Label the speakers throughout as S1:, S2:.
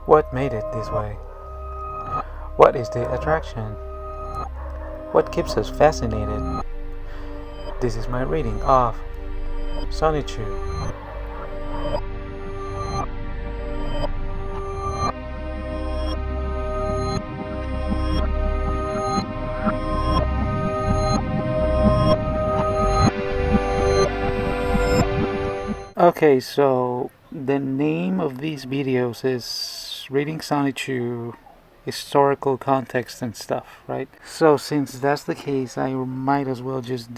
S1: What made it this way? What is the attraction? What keeps us fascinated? This is my reading of Sonichu. Okay, so the name of these videos is Reading Sonichu, historical context and stuff, right? So since that's the case, I might as well just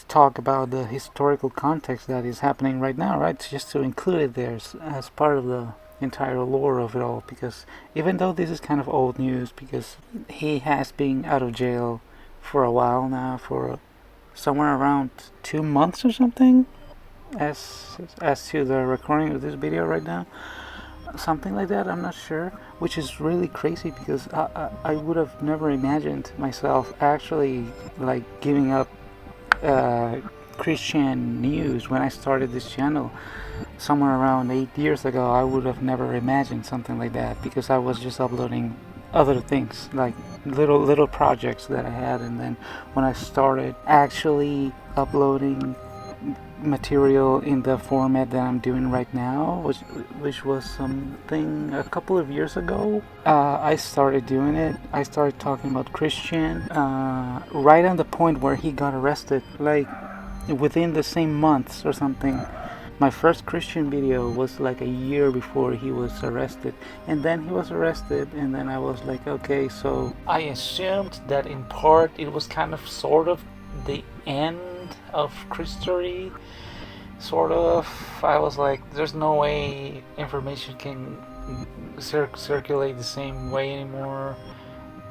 S1: talk about the historical context that is happening right now, right? Just to include it there as part of the entire lore of it all, because even though this is kind of old news, because he has been out of jail for a while now, for somewhere around 2 months or something, as to the recording of this video right now, something like that, I'm not sure, which is really crazy because I would have never imagined myself actually like giving up Christian news when I started this channel somewhere around 8 years ago. I would have never imagined something like that because I was just uploading other things, like little projects that I had, and then when I started actually uploading material in the format that I'm doing right now, which was something a couple of years ago, I started doing it. I started talking about Christian right on the point where he got arrested, like within the same months or something. My first Christian video was like a year before he was arrested, and then he was arrested, and then I was like, okay, so I assumed that in part it was kind of sort of the end of Christory, sort of. I was like, there's no way information can circulate the same way anymore,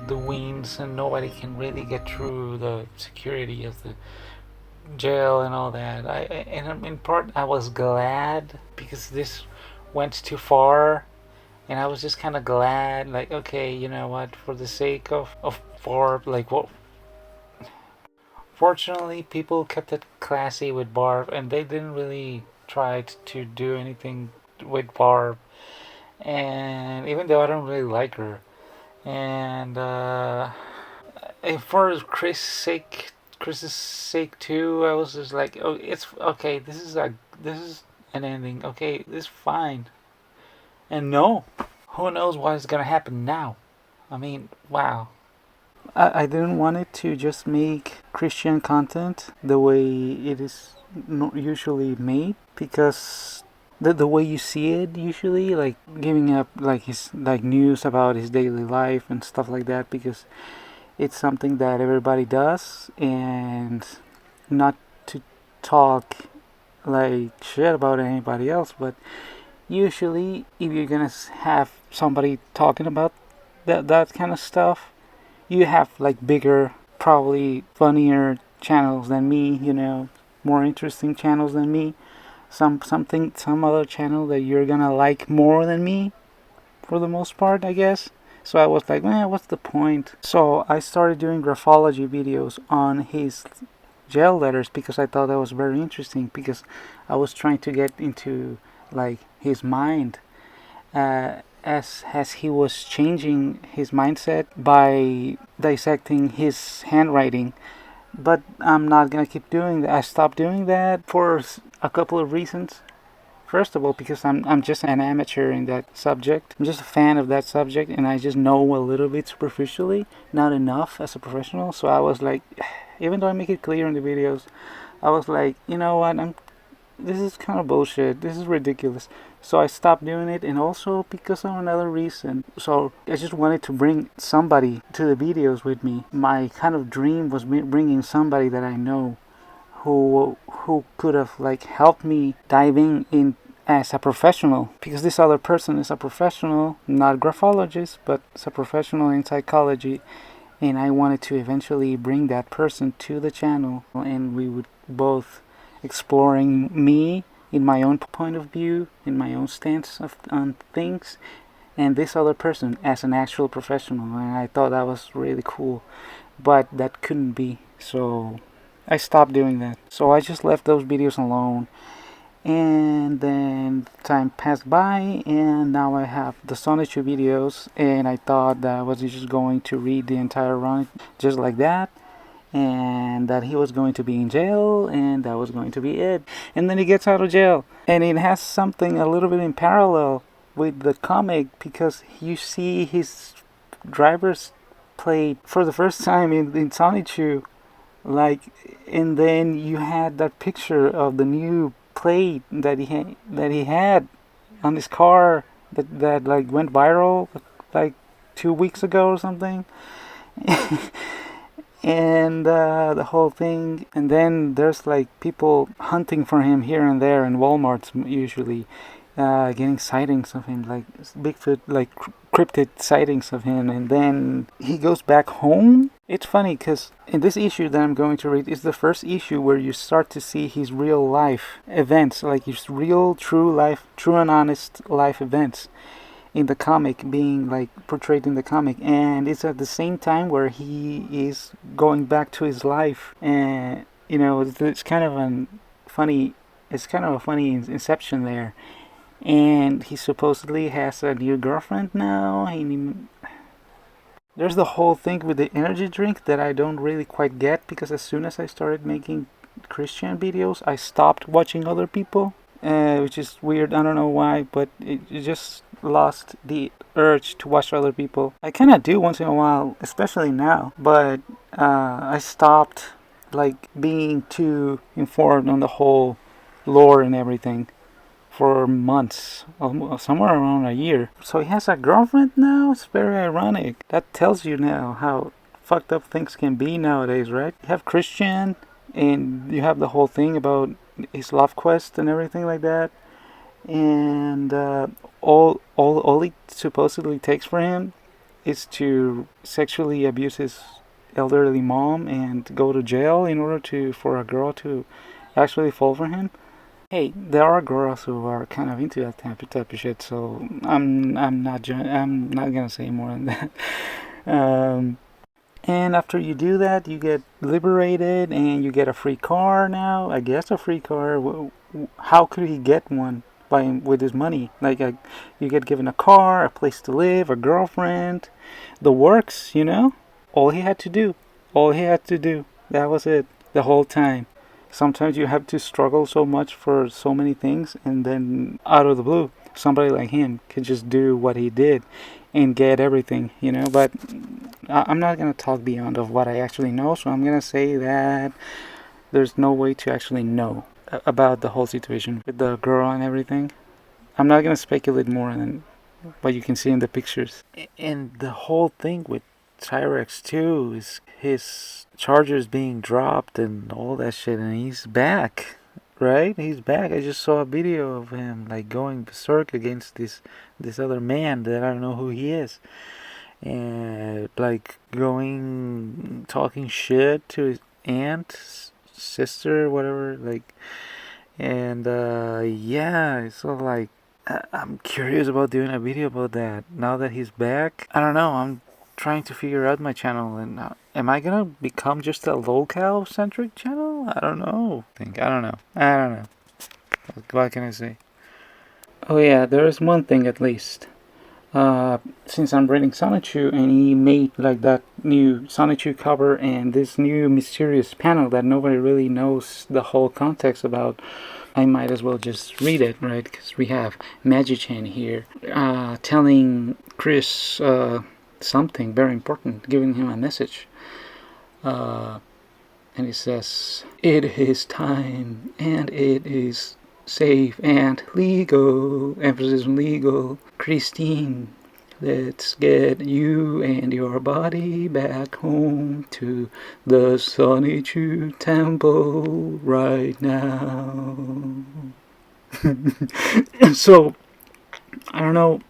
S1: the winds, and nobody can really get through the security of the jail and all that. And in part I was glad because this went too far, and I was just kind of glad, like, okay, you know what, for the sake of Barb, like, what. Fortunately, people kept it classy with Barb, and they didn't really try to do anything with Barb. And even though I don't really like her, and for Chris's sake too, I was just like, oh, it's okay. This is an ending. Okay, this is fine. And no, who knows what is gonna happen now? I mean, wow. I didn't want it to just make Christian content the way it is not usually made, because the way you see it usually, like giving up like his like news about his daily life and stuff like that, because it's something that everybody does, and not to talk like shit about anybody else, but usually if you're gonna have somebody talking about that kind of stuff, you have like bigger, probably funnier channels than me, you know, more interesting channels than me, some other channel that you're gonna like more than me for the most part, I guess. So I was like, man, what's the point? So I started doing graphology videos on his jail letters because I thought that was very interesting, because I was trying to get into like his mind, as he was changing his mindset by dissecting his handwriting. But I'm not gonna keep doing that. I stopped doing that for a couple of reasons. First of all, because I'm just an amateur in that subject. I'm just a fan of that subject, and I just know a little bit superficially, not enough as a professional. So I was like, even though I make it clear in the videos, I was like, you know what, this is kind of bullshit. This is ridiculous. So I stopped doing it, and also because of another reason. So I just wanted to bring somebody to the videos with me. My kind of dream was bringing somebody that I know who could have like helped me diving in as a professional, because this other person is a professional, not a graphologist, but it's a professional in psychology, and I wanted to eventually bring that person to the channel, and we would both exploring me in my own point of view, in my own stance on things, and this other person as an actual professional. And I thought that was really cool, but that couldn't be, so I stopped doing that. So I just left those videos alone, And then time passed by, and now I have the Sonichu videos, and I thought that I was just going to read the entire run just like that, and that he was going to be in jail, and that was going to be it. And then he gets out of jail, and it has something a little bit in parallel with the comic, because you see his driver's plate for the first time in Sonichu, like, and then you had that picture of the new plate that he had on his car that like went viral like 2 weeks ago or something. And the whole thing, and then there's like people hunting for him here and there in Walmart's usually, getting sightings of him, like Bigfoot, like cryptid sightings of him, and then he goes back home. It's funny because in this issue that I'm going to read is the first issue where you start to see his real life events, like his real, true life, true and honest life events in the comic being like portrayed in the comic, and it's at the same time where he is going back to his life, and it's kind of a funny inception there. And he supposedly has a new girlfriend now. There's the whole thing with the energy drink that I don't really quite get, because as soon as I started making Christian videos, I stopped watching other people, which is weird. I don't know why, but it just lost the urge to watch other people. I kind of do once in a while, especially now, but I stopped like being too informed on the whole lore and everything for months, somewhere around a year. So he has a girlfriend now? It's very ironic. That tells you now how fucked up things can be nowadays, right? You have Christian, and you have the whole thing about his love quest and everything like that. And all it supposedly takes for him is to sexually abuse his elderly mom and go to jail in order for a girl to actually fall for him. Hey, there are girls who are kind of into that type of shit, so I'm not gonna say more than that. And after you do that, you get liberated and you get a free car now. I guess a free car. How could he get one with his money? Like you get given a car, a place to live, a girlfriend, the works. All he had to do. That was it. The whole time. Sometimes you have to struggle so much for so many things, and then out of the blue, somebody like him can just do what he did and get everything, But I'm not going to talk beyond of what I actually know, so I'm going to say that there's no way to actually know about the whole situation with the girl and everything. I'm not going to speculate more than what you can see in the pictures. And the whole thing with Naitcirhrc too is his charges being dropped and all that shit, and he's back, right? He's back. I just saw a video of him like going berserk against this other man that I don't know who he is, and like talking shit to his aunt, sister, whatever, like, and yeah, so like I'm curious about doing a video about that now that he's back. I don't know. I'm trying to figure out my channel, and am I gonna become just a locale centric channel? I don't know. I don't know. What can I say? Oh yeah, there is one thing at least. Since I'm reading Sonichu, and he made like that new Sonichu cover and this new mysterious panel that nobody really knows the whole context about, I might as well just read it, right? Because we have Magichan here telling Chris something very important, giving him a message. And he says, "It is time, and it is safe and legal," emphasis on legal. "Christine, let's get you and your body back home to the Sonichu temple right now." So, I don't know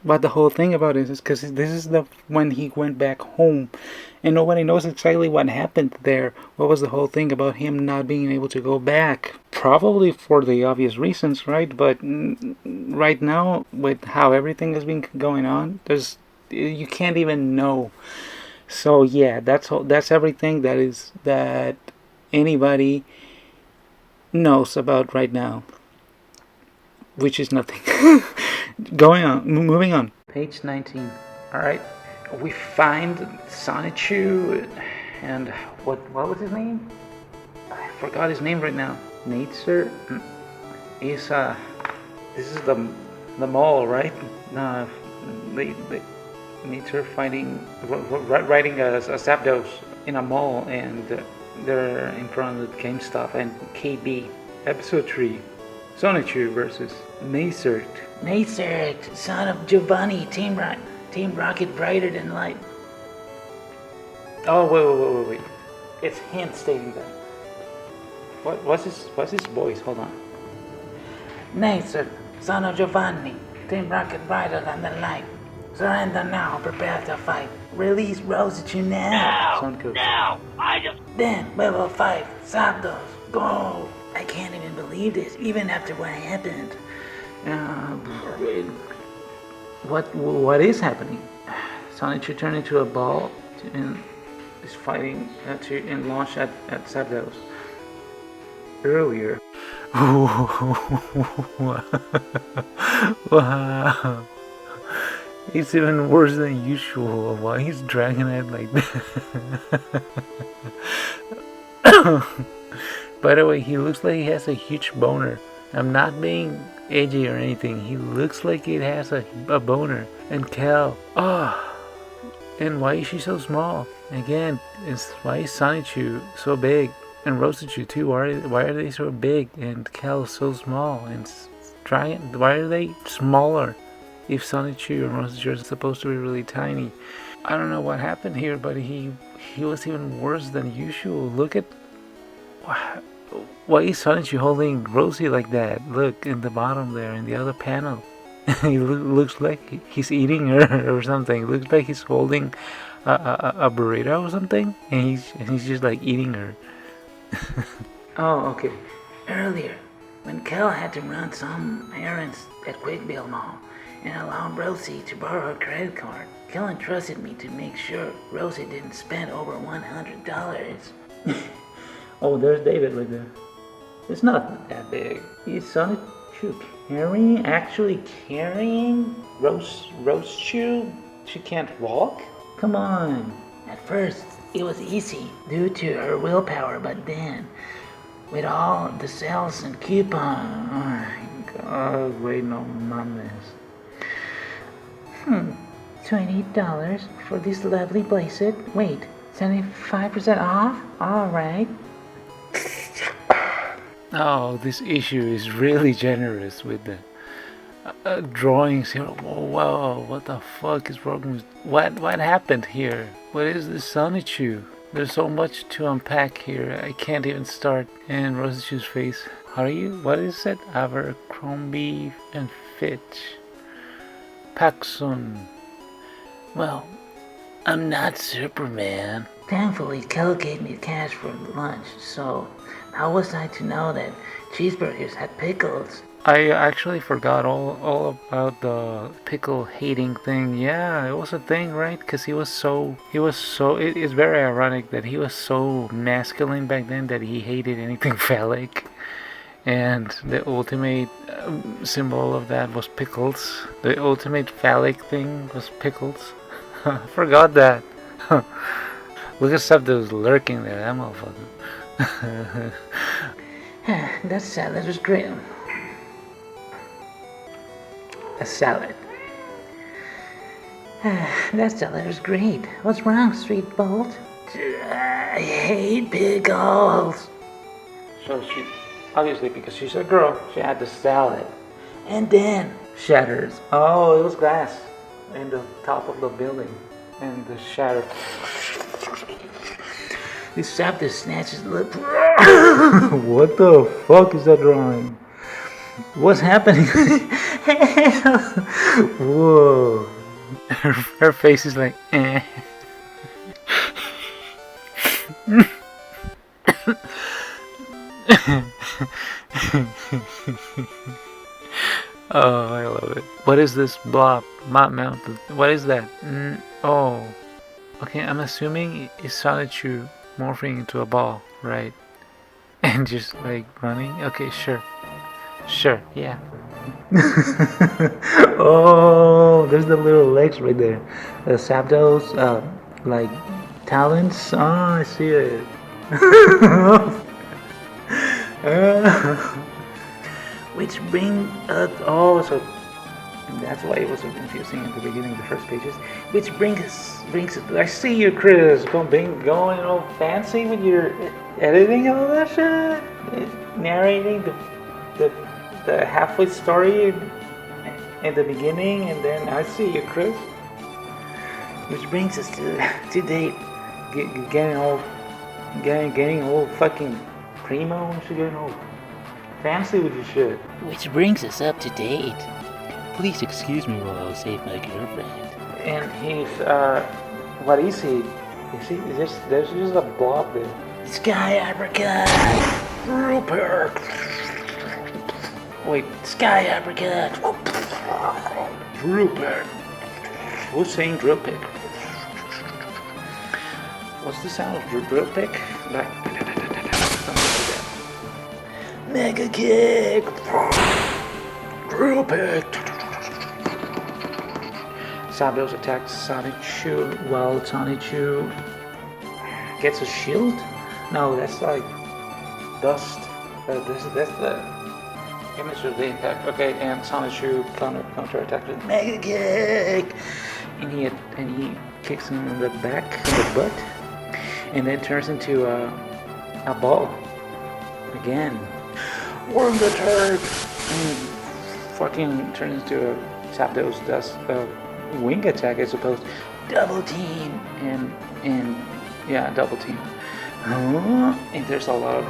S1: what the whole thing about it is, because this is when he went back home, and nobody knows exactly what happened there. What was the whole thing about him not being able to go back? Probably for the obvious reasons, right? But right now, with how everything has been going on, you can't even know. So yeah, that's everything that anybody knows about right now. which is nothing. Going on, moving on. Page 19. All right, we find Sonichu, and what was his name? I forgot his name right now. Naitcirhrc is this is the mall, right? They Naitcirhrc fighting riding a Zapdos in a mall, and they're in front of the GameStop and KB. Episode 3. Sonichu versus Naitcirhrc. Naitcirhrc, son of Giovanni, Team Rocket brighter than light. Oh, wait. It's him stating that. What's his voice? Hold on. Naitcirhrc, son of Giovanni, Team Rocket brighter than the light. Surrender now, prepare to fight. Release Rosichu now.
S2: Now, I just...
S1: Then we will fight. Zapdos, go. I can't even believe this, even after what happened. What is happening? Sonichu turned into a ball and is fighting and launched at Zapdos. Earlier. Wow. It's even worse than usual. Why he's dragging it like that? By the way, he looks like he has a huge boner. I'm not being edgy or anything. He looks like he has a boner. And Cal, and why is she so small? Again, why is Sonichu so big? And Rosichu too. Why are they so big? And Cal so small? And why are they smaller? If Sonichu and Rosichu are supposed to be really tiny. I don't know what happened here, but he was even worse than usual. Look at... Why is Sonichu holding Rosie like that? Look in the bottom there, in the other panel. He looks like he's eating her or something. It looks like he's holding a burrito or something, and he's just like eating her. Oh, okay. Earlier, when Kel had to run some errands at Quickbill Mall and allowed Rosie to borrow her credit card, Kel entrusted me to make sure Rosie didn't spend over $100. Oh, there's David right there. It's not that big. Is Sonichu actually carrying Rosichu? She can't walk? Come on. At first, it was easy due to her willpower, but then, with all the sales and coupons, oh my God, wait, no mames. $20 for this lovely bracelet. Wait, 75% off? Alright. Oh, this issue is really generous with the drawings here. Whoa, what the fuck is wrong with... What happened here? What is this Sonichu? There's so much to unpack here. I can't even start. And Rosichu's face. How are you? What is it? Abercrombie and Fitch. Paxson. Well, I'm not Superman. Thankfully, Kel gave me cash for lunch, so how was I to know that cheeseburgers had pickles? I actually forgot all about the pickle hating thing. Yeah, it was a thing, right? Because it is very ironic that he was so masculine back then that he hated anything phallic. And the ultimate symbol of that was pickles. The ultimate phallic thing was pickles. I forgot that. Look at stuff that was lurking there, that motherfucker. That salad was great. A salad. That salad was great. What's wrong, Street Bolt? I hate pickles. So she, obviously because she's a girl, she had the salad. And then shatters. Oh, it was glass in the top of the building. And the shatter. This Zapdos snatches lip. What the fuck is that drawing? What's happening? Whoa. Her face is like, eh. Oh, I love it. What is this blob? Mountain. What is that? Oh. Okay, I'm assuming it's Sonichu morphing into a ball, right? And just like running? Okay, sure. Sure, yeah. Oh, there's the little legs right there. The Zapdos, like talons. Oh, I see it. Which bring oh, so that's why it was so confusing at the beginning, the first pages. Which brings I see you, Chris, going all fancy with your editing all that shit, narrating the the halfway story in the beginning, and then I see you, Chris. Which brings us to date, getting all fucking primo and shit, getting all fancy with your shit.
S2: Which brings us up to date. Please excuse me while I save my girlfriend.
S1: And he's what is he? Is he? There's just a blob there.
S2: Sky Apricot!
S1: Rupert. Wait,
S2: Sky Apricot!
S1: Rupert. Who's saying drill pick? What's the sound of drill pick? Like something like that.
S2: Mega Kick!
S1: Drill pick. Zapdos attacks Sonichu while Sonichu gets a shield. No, that's like dust. That's the image of the impact. Okay, and Sonichu counter attack with Mega Kick, and he kicks him in the back, in the butt, and then turns into a ball again. Worm the Turk, and fucking turns into a Zapdos does wing attack, I suppose. Double team and yeah, double team. And there's a lot of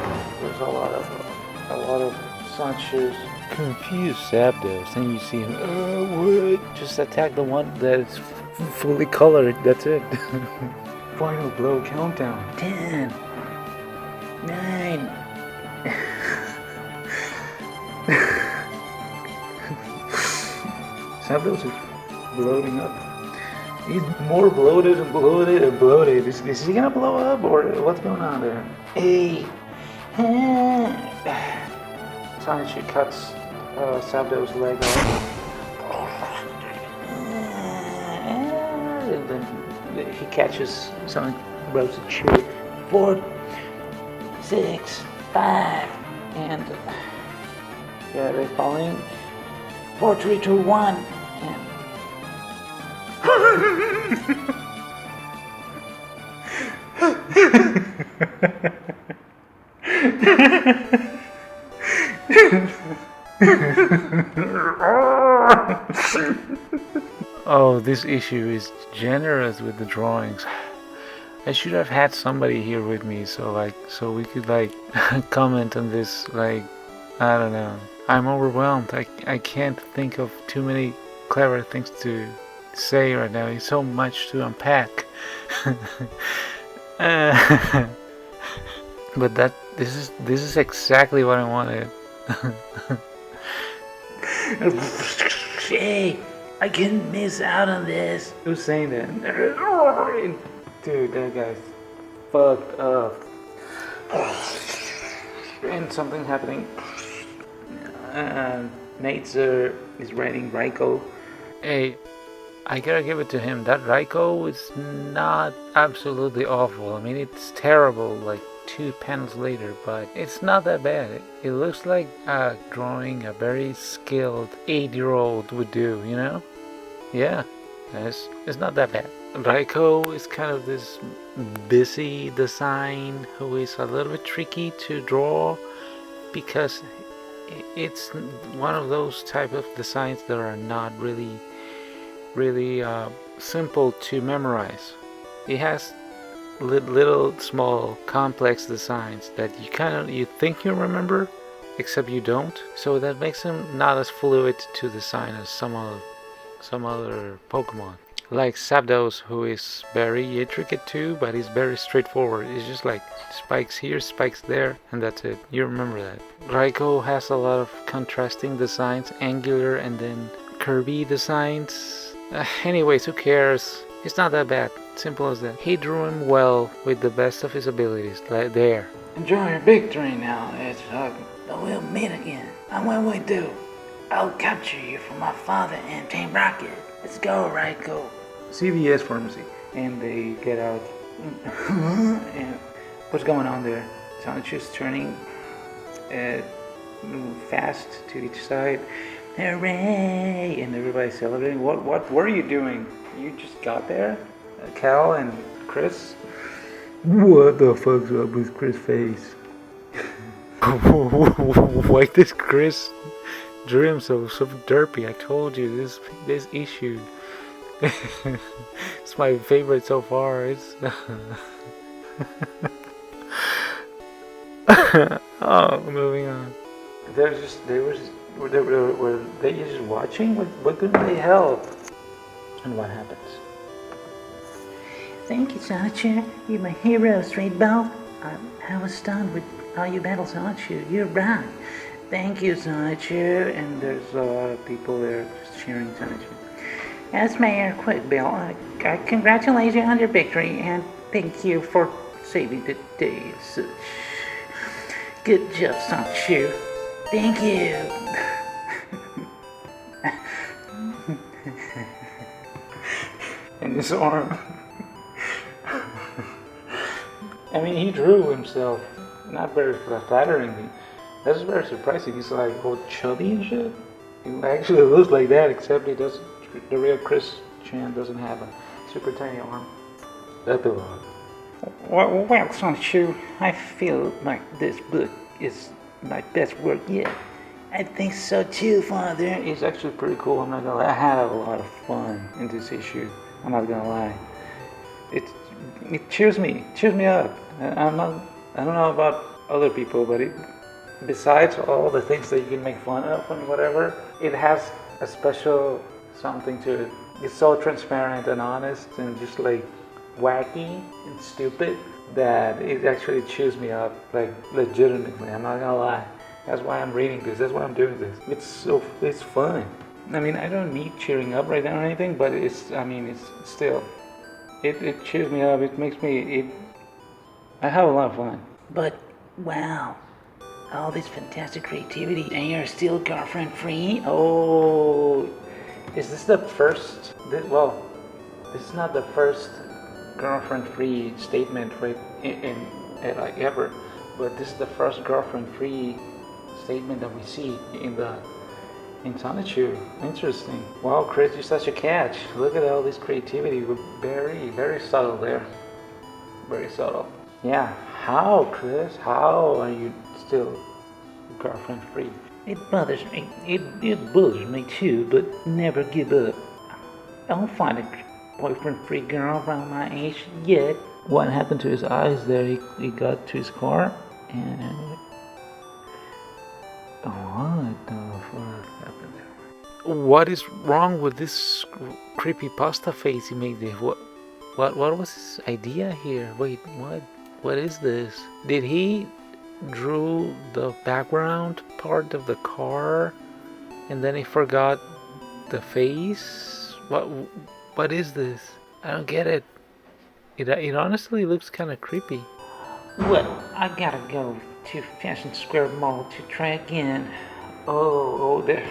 S1: Sonichu's confused Zapdos, and you see him. What? Just attack the one that's fully colored. That's it. Final blow countdown. 10, 9. Zapdos is bloating up. He's more bloated and bloated and bloated. Is he gonna blow up, or what's going on there? Hey. Sonichu cuts Zapdos' leg off. And then he catches Sonic Bros. Chew. 4, 6, 5, and yeah, they're falling. 4, 3, 2, 1, and oh, this issue is generous with the drawings. I should have had somebody here with me, so we could comment on this. I don't know. I'm overwhelmed. I can't think of too many clever things to say right now. It's so much to unpack. But this is exactly what I wanted.
S2: Hey, I couldn't miss out on this.
S1: Who's saying that? Dude, that guy's fucked up. And something happening. Naitcirhrc is writing Raikou. Hey, I gotta give it to him. That Raikou is not absolutely awful. I mean, it's terrible, like 2 panels later, but it's not that bad. It looks like drawing a very skilled 8-year-old would do, you know? Yeah, it's not that bad. Raikou is kind of this busy design who is a little bit tricky to draw because it's one of those type of designs that are not really simple to memorize. It has little small complex designs that you think you remember, except you don't. So that makes him not as fluid to design as some other Pokemon. Like Zapdos, who is very intricate too, but he's very straightforward. It's just like spikes here, spikes there, and that's it. You remember that. Raikou has a lot of contrasting designs, angular and then curvy designs. Anyways, who cares? It's not that bad. Simple as that. He drew him well with the best of his abilities. Like there. Enjoy your victory now, Hedgehog.
S2: But we'll meet again. And when we do,
S1: I'll capture you for my father and Team Rocket. Let's go, right? Go. CVS Pharmacy. And they get out. And what's going on there? Sonichu's turning fast to each side. Hooray! And everybody's celebrating. What were you doing? You just got there? Cal and Chris? What the fuck's up with Chris' face? Why does Chris drew himself so derpy? I told you this issue. It's my favorite so far. It's oh, moving on. Were they just watching? What could they help? And what happens? Thank you, Sonichu. You're my hero, straight belt. I was stunned with how you battle Sonichu. You're right. Thank you, Sonichu. And there's a lot of people there just cheering Sonichu. As Mayor Quick Bill, I congratulate you on your victory and thank you for saving the day. Good job, Sonichu. Thank you. And his arm. I mean, he drew himself not very flatteringly. That's very surprising. He's like all chubby and shit. He actually looks like that, except he doesn't. The real Chris Chan doesn't have a super tiny arm. Epilogue. Well, Sonichu, I feel like this book is my best work yet. I think so too, Father. It's actually pretty cool. I'm not gonna lie. I had a lot of fun in this issue. I'm not gonna lie. It cheers me up. I don't know about other people, but besides all the things that you can make fun of and whatever, it has a special something to it. It's so transparent and honest and just like wacky and stupid that it actually cheers me up, like legitimately. I'm not gonna lie. That's why I'm reading this. That's why I'm doing this. It's fun. I mean, I don't need cheering up right now or anything, but it's still, it cheers me up. It makes me, I have a lot of fun. But wow, all this fantastic creativity, and you're still girlfriend free? Oh, is this the first? Well, this is not the first girlfriend-free statement in like ever, but this is the first girlfriend-free statement that we see in Sonichu. Interesting. Wow, Chris, you're such a catch. Look at all this creativity. We're very subtle there. Very subtle. Yeah. How, Chris? How are you still girlfriend-free? It bothers me. It bothers me too, but never give up. I'll find a boyfriend-free girl around my age yet. What happened to his eyes there? He got to his car and what the fuck happened there? What is wrong with this creepy pasta face he made there? What was his idea here? Wait, what is this? Did he drew the background part of the car and then he forgot the face? What is this? I don't get it. It honestly looks kind of creepy. Well, I gotta go to Fashion Square Mall to try again. Oh, there.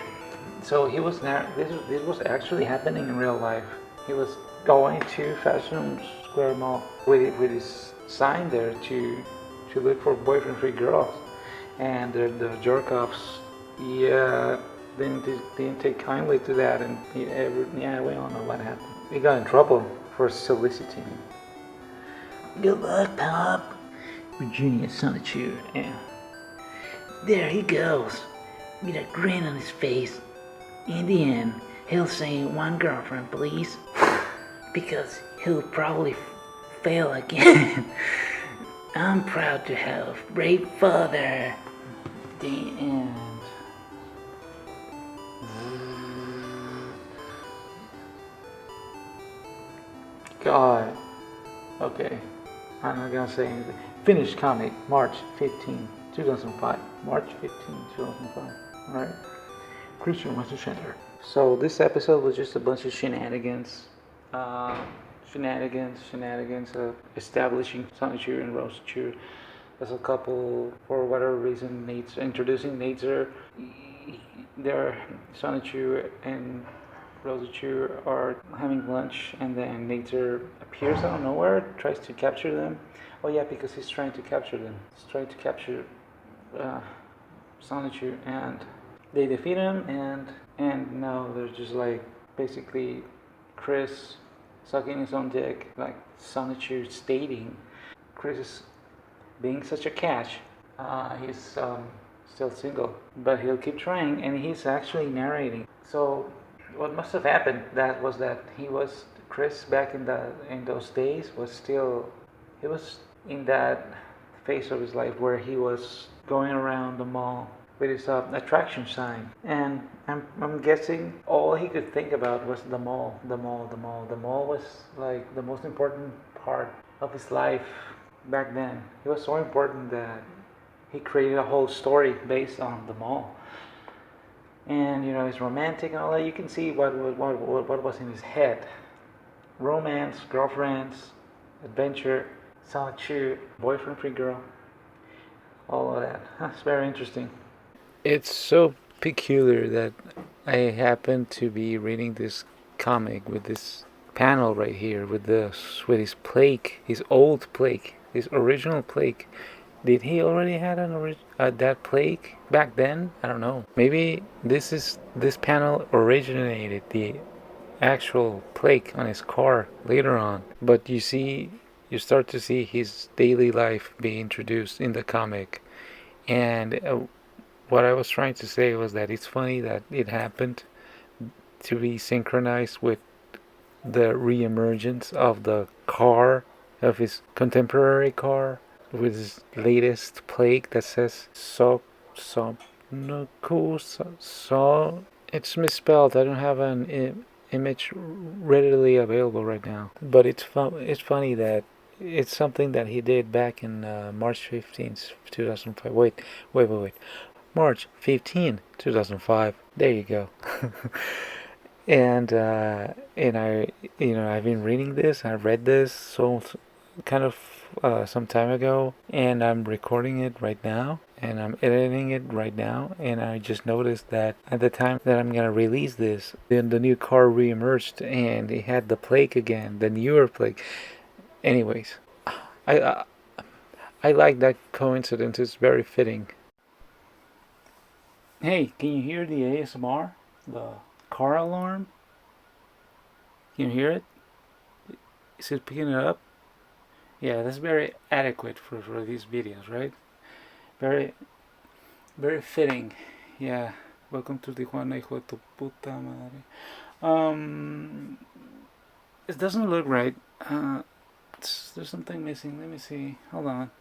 S1: So he was there. This was actually happening in real life. He was going to Fashion Square Mall with his sign there to look for boyfriend-free girls, and the jerk-offs, didn't take kindly to that, and we all know what happened. He got in trouble for soliciting. Good luck, Pop. Virginia Sonichu, yeah. There he goes, with a grin on his face. In the end, he'll say one girlfriend, please, because he'll probably fail again. I'm proud to have a brave father. The end. God. Okay. I'm not gonna say anything. Finished comic, March 15, 2005. March 15, 2005. Alright. Christian Western Center. So this episode was just a bunch of shenanigans. Shenanigans of establishing Sonichu and Rosechu as a couple for whatever reason. Introducing Naitcirhrc. They're Sonichu and Rosichu are having lunch, and then Nature appears out of nowhere, tries to capture them. Oh yeah, because he's trying to capture them. He's trying to capture uh, Sonichu, and they defeat him, and now they're just like basically Chris sucking his own dick, like Sonichu stating Chris is being such a catch. He's still single, but he'll keep trying, and he's actually narrating. So what must have happened that was that he was Chris back in those days was still he was in that phase of his life where he was going around the mall with his attraction sign, and I'm guessing all he could think about was the mall, the mall, the mall. The mall was like the most important part of his life back then. It was so important that he created a whole story based on the mall. And you know, it's romantic and all that. You can see what was in his head: romance, girlfriends, adventure, solitude, boyfriend, free girl, all of that. It's very interesting. It's so peculiar that I happen to be reading this comic with this panel right here with his plaque, his old plaque, his original plaque. Did he already had that plaque back then? I don't know. Maybe this panel originated the actual plaque on his car later on. But you start to see his daily life being introduced in the comic, and what I was trying to say was that it's funny that it happened to be synchronized with the reemergence of the car, of his contemporary car, with his latest plaque that says so. It's misspelled. I don't have an image readily available right now. But it's funny that it's something that he did back in March 15th, 2005. Wait. March 15, 2005. There you go. And I, I've been reading this. I read this so kind of some time ago, and I'm recording it right now, and I'm editing it right now, and I just noticed that at the time that I'm gonna release this, then the new car reemerged, and it had the plaque again, the newer plaque. Anyways, I I like that coincidence. It's very fitting. Hey, can you hear the ASMR? The car alarm? Can you hear it? Is it picking it up? Yeah, that's very adequate for these videos, right? Very, very fitting. Yeah. Welcome to Tijuana, hijo de tu puta madre. It doesn't look right. There's something missing. Let me see. Hold on.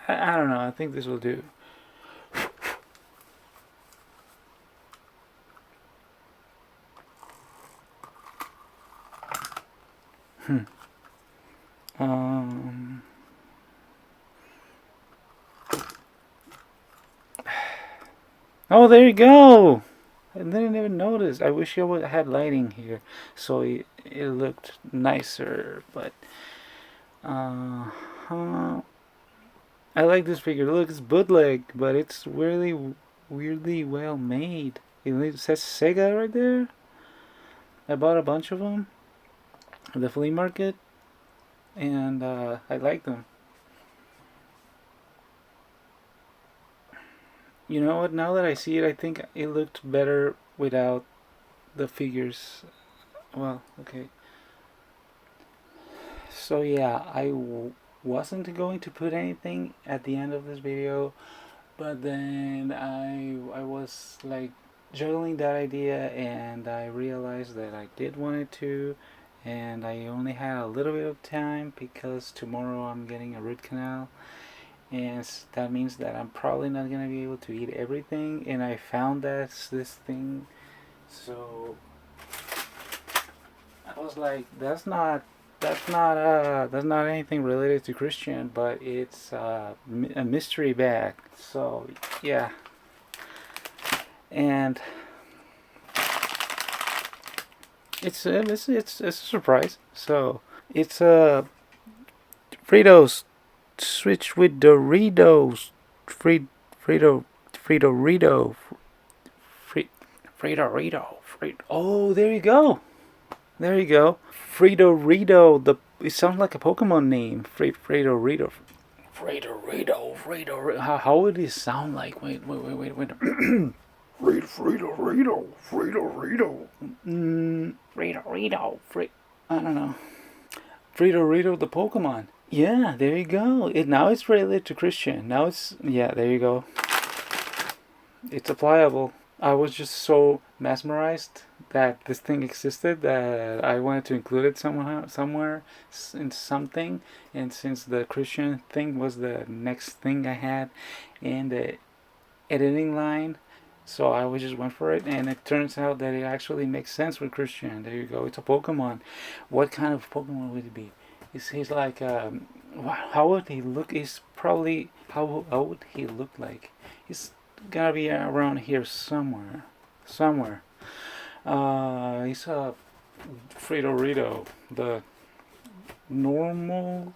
S1: I don't know. I think this will do. Oh, there you go. I didn't even notice. I wish I would had lighting here, so it looked nicer. But I like this figure. Look, it's bootleg, but it's weirdly well made. It says Sega right there. I bought a bunch of them at the flea market, and I like them. You know what? Now that I see it, I think it looked better without the figures. Well, okay. So yeah, wasn't going to put anything at the end of this video, but then I was like juggling that idea, and I realized that I did want it to, and I only had a little bit of time because tomorrow I'm getting a root canal, and that means that I'm probably not gonna be able to eat everything, and I found this thing, so I was like, that's not anything related to Christian, but it's a mystery bag. So yeah, and it's a surprise. So it's Fritos switch with Doritos, Frito-Rito. Frito-Rito. Oh, there you go. There you go. Frito-Rito. It sounds like a Pokemon name. Frito-Rito. Frito-Rito. How would it sound like? Wait. Frito-Rito. Frito-Rito. I don't know. Frito-Rito, the Pokemon. Yeah, there you go. Now it's related to Christian. Yeah, there you go. It's applicable. I was just so mesmerized that this thing existed that I wanted to include it somewhere in something. And since the Christian thing was the next thing I had in the editing line, so I just went for it, and it turns out that it actually makes sense with Christian. There you go. It's a Pokemon. What kind of Pokemon would it be? He's like, how would he look? He's probably, how would he look like? He's gotta be around here somewhere. He's a Frito-Rito, the normal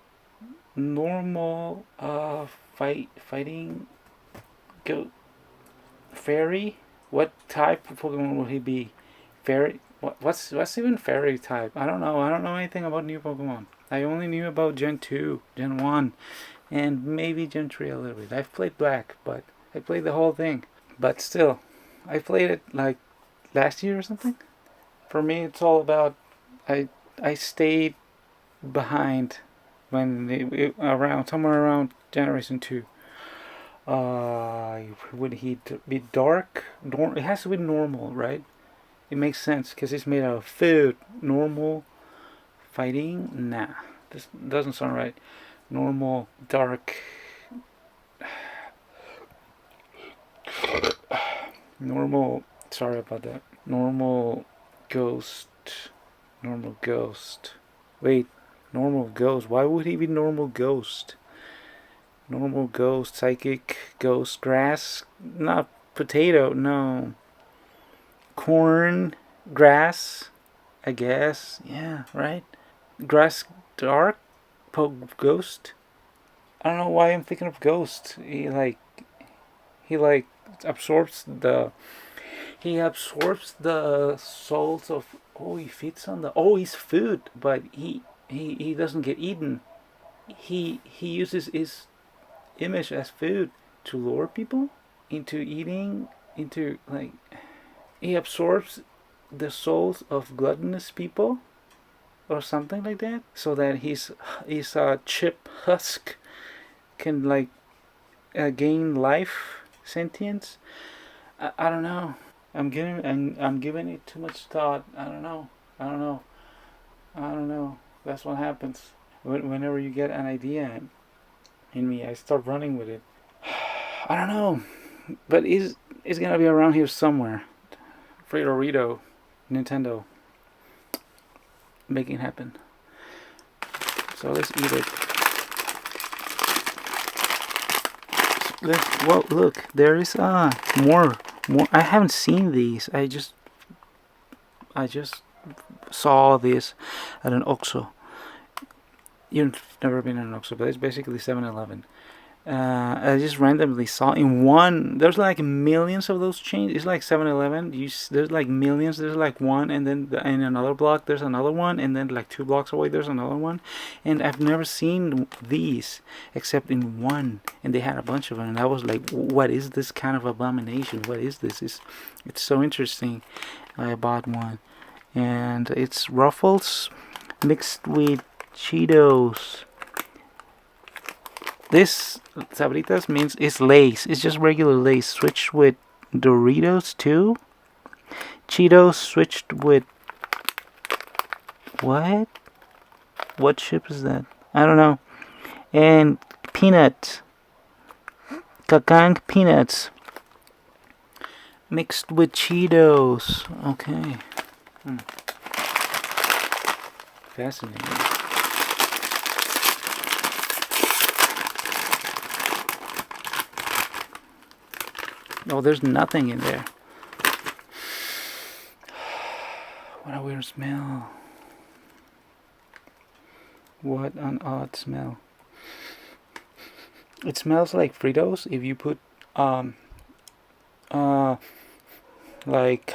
S1: fighting goat fairy. What type of Pokemon would he be? Fairy? What's even fairy type? I don't know anything about new Pokemon. I only knew about Gen 2, Gen 1, and maybe Gen 3 a little bit. I've played Black, but I played the whole thing. But still, I played it like last year or something. For me, it's all about I stayed behind when somewhere around Generation 2. Would he be dark? It has to be normal, right? It makes sense because it's made out of food. Normal fighting? Nah, this doesn't sound right. Normal, dark. Normal. Sorry about that. Normal ghost. Wait, normal ghost. Why would he be normal ghost? Normal ghost, psychic ghost, grass, not potato, no. Corn, grass, I guess. Yeah, right? Grass, dark, ghost. I don't know why I'm thinking of ghost. He absorbs the souls of. Oh, he feeds on the. Oh, he's food, but he doesn't get eaten. He uses his image as food to lure people into eating, into like. He absorbs the souls of gluttonous people, or something like that, so that his chip husk can like gain life, sentience. I don't know. I'm giving it too much thought. I don't know. That's what happens whenever you get an idea in me. I start running with it. I don't know, but it's gonna be around here somewhere. Frito-Rito, Nintendo, making it happen. So let's eat it. Well, look, there is more. I haven't seen these. I just saw this at an OXXO. You've never been in an OXXO, but it's basically 7-Eleven. I just randomly saw in one. There's like millions of those chains. It's like 7-Eleven. There's like millions. There's like one, and then in another block there's another one, and then like 2 blocks away there's another one. And I've never seen these except in one. And they had a bunch of them, and I was like, "What is this kind of abomination? What is this? It's so interesting." I bought one, and it's Ruffles mixed with Cheetos. This Sabritas means it's Lay's. It's just regular Lay's switched with Doritos too. Cheetos switched with what? What chip is that? I don't know. And peanuts. Kakang peanuts mixed with Cheetos. Okay. Fascinating. Oh, there's nothing in there. What a weird smell. What an odd smell. It smells like Fritos if you put um, uh, like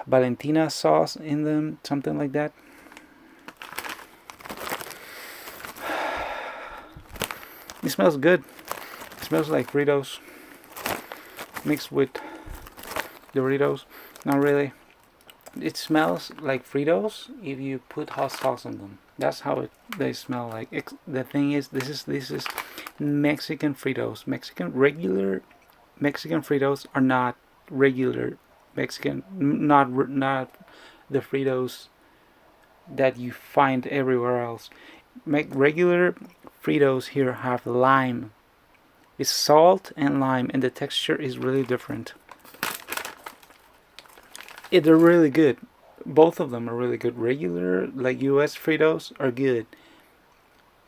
S1: Valentina sauce in them, something like that. It smells good. It smells like Fritos mixed with Doritos. Not really. It smells like Fritos if you put hot sauce on them. That's how they smell like. The thing is, this is Mexican Fritos. Regular Mexican Fritos are not regular Mexican. Not the Fritos that you find everywhere else. Regular Fritos here have lime. It's salt and lime, and the texture is really different. They're really good. Both of them are really good. Regular, like US Fritos, are good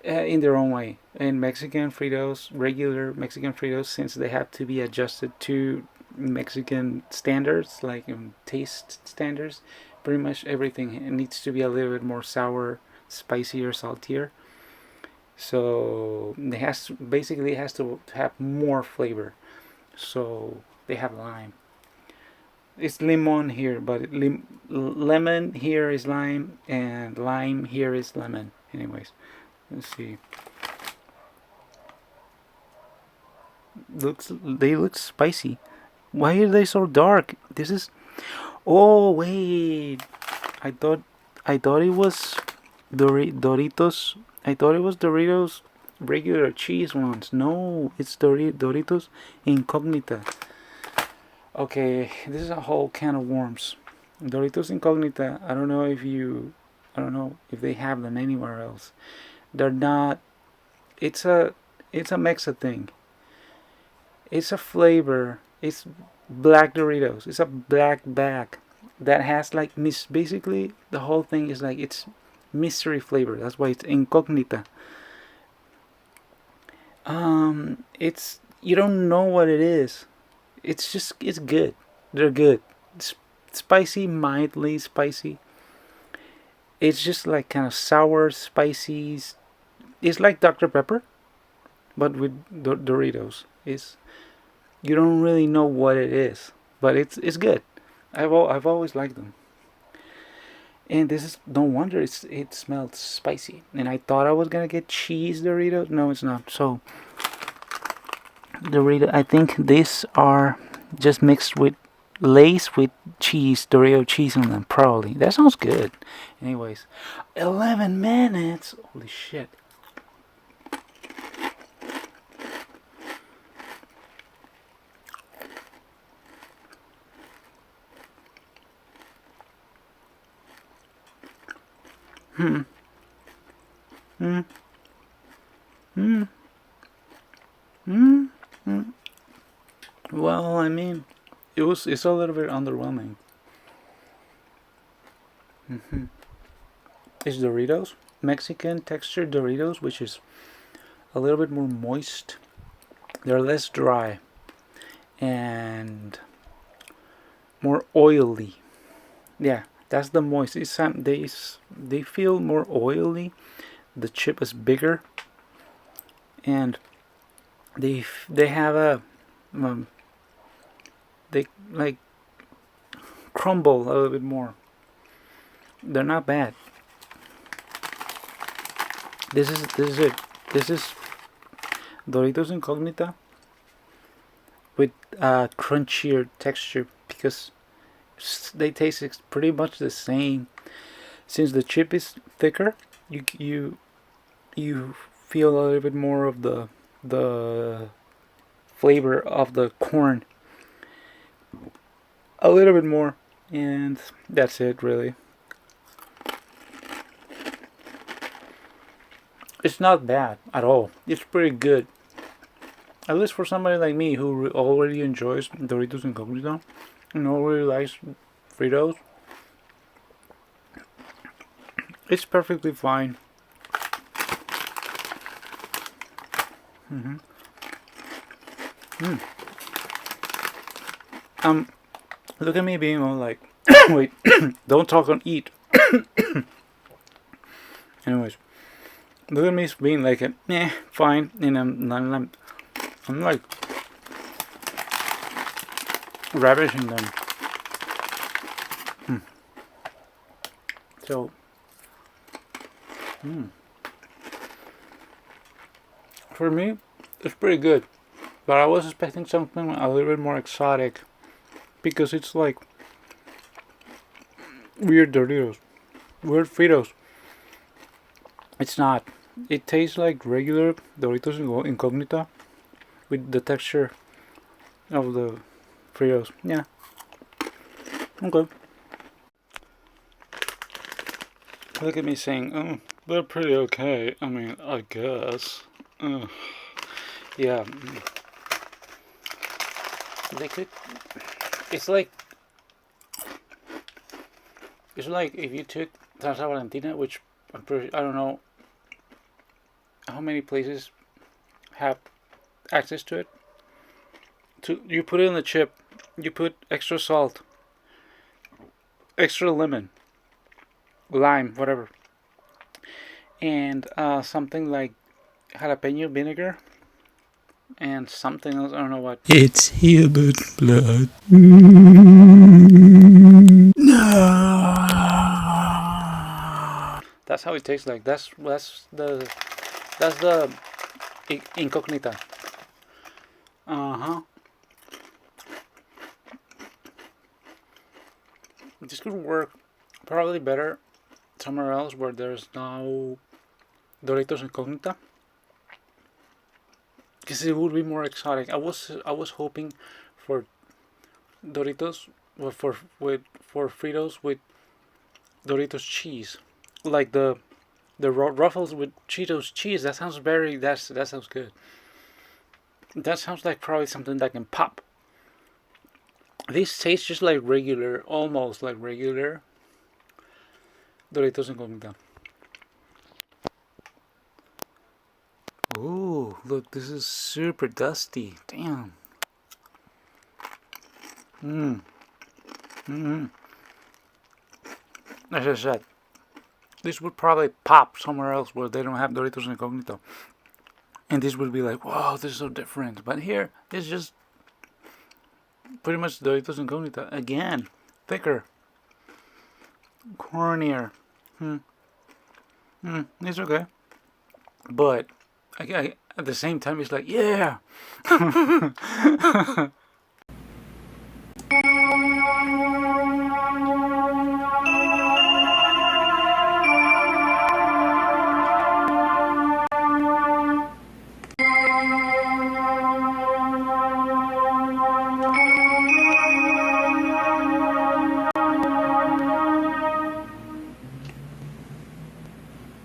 S1: in their own way. And Mexican Fritos, regular Mexican Fritos, since they have to be adjusted to Mexican standards, like taste standards, pretty much everything needs to be a little bit more sour, spicier, saltier. So it has to have more flavor. So they have lime. It's lemon here, but lemon here is lime, and lime here is lemon. Anyways, let's see. They look spicy. Why are they so dark? This is. Oh wait, I thought I thought it was Doritos. I thought it was Doritos regular cheese ones. No, it's Doritos Incognita. Okay, this is a whole can of worms. Doritos Incognita. I don't know if they have them anywhere else. They're not. It's a, it's a Mexa thing. It's a flavor. It's black Doritos. It's a black bag that has like basically the whole thing is like it's mystery flavor. That's why it's Incognita. It's you don't know what it is. It's good. They're good. It's spicy, mildly spicy. It's just like kind of sour, spicy. It's like Dr. Pepper, but with Doritos. It's you don't really know what it is, but it's good. I've always liked them. And this is no wonder it smelled spicy. And I thought I was gonna get cheese Doritos. No, it's not. So Dorito, I think these are just mixed with Lace with cheese, Dorito cheese on them. Probably that sounds good. Anyways, 11 minutes. Holy shit. Hmm. Hmm. Hmm. Hmm. Hmm. Well, I mean, it's a little bit underwhelming. Hmm. It's Doritos, Mexican textured Doritos, which is a little bit more moist. They're less dry and more oily. Yeah, that's the moist. They feel more oily. The chip is bigger, and they have a they like crumble a little bit more. They're not bad. This is it. This is Doritos Incognita with crunchier texture because they taste pretty much the same. Since the chip is thicker, you feel a little bit more of the flavor of the corn, a little bit more, and that's it really. It's not bad at all. It's pretty good. At least for somebody like me who already enjoys Doritos Incognito and already likes Fritos, it's perfectly fine. Mm-hmm. Mm. Look at me being all like, wait, don't talk and eat. Anyways, look at me being like, fine, and I'm like, ravishing them. So, for me, it's pretty good. But I was expecting something a little bit more exotic because it's like weird Doritos, weird Fritos. It's not. It tastes like regular Doritos Incognita with the texture of the Fritos. Yeah. Okay. Look at me saying, oh, they're pretty okay. I mean, I guess. Yeah. They could. It's like if you took Salsa Valentina, which I don't know how many places have access to it. You put it in the chip. You put extra salt, extra lemon, lime, whatever, and something like jalapeno vinegar and something else. I don't know what.
S2: It's human blood.
S1: That's how it tastes like. That's the incognita. This could work probably better somewhere else where there's no Doritos Incognita, because it would be more exotic. I was hoping for Doritos, well, for Fritos with Doritos cheese, like the Ruffles with Cheetos cheese. That sounds that sounds good. That sounds like probably something that can pop. This tastes just like regular, almost like regular Doritos Incognita. Ooh, look, this is super dusty. Damn. As I said, this would probably pop somewhere else where they don't have Doritos Incognito. And this would be like, wow, this is so different. But here, it's just pretty much Doritos Incognita. Again, thicker, cornier. It's okay. But at the same time, it's like, yeah.